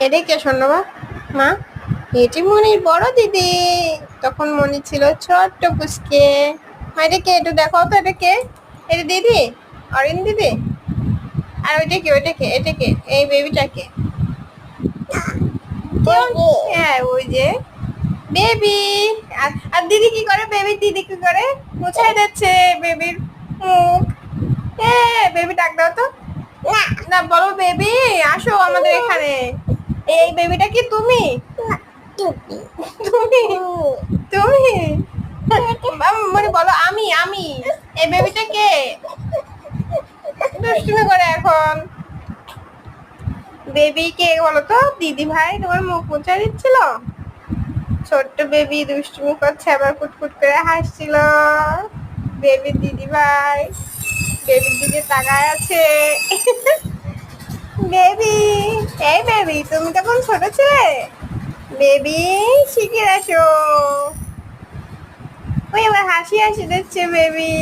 এদিকে শোনো মা, এটি মনির বড় দিদি। তখন মনি ছিল ছোট্ট পুচকে। এটাকে একটু দেখো তো, এটাকে, এটা দিদি, অরিন দিদি। আর ওইটাকে এটাকে, এই বেবিটাকে। হ্যাঁ, ওই যে বেবি। আর আর দিদি কি করে, দিদি কি করে, মুছাই দিচ্ছে বেবির মুখ। বেবি ডাক দাও তো। না না, বলো বেবি আসো আমাদের এখানে। এই বেবিটা কি তুমি? তুমি তুমি মানে বলো আমি আমি এই বেবিটা কে? দুষ্টুমি করে এখন। বেবি কে বলো তো? দিদি ভাই তোমার মুখ মুছা দিচ্ছিল। ছোট্ট বেবি দুষ্টুমি করছে, আবার কুটকুট করে হাসছিল। বেবি দিদি ভাই বেবির দিকে তাকায় আছে। বেবি, এই বেবি তুমি তখন ছোট ছিলে। বেবি শিখে আসো। ওই আবার হাসি হাসি দিচ্ছে বেবি।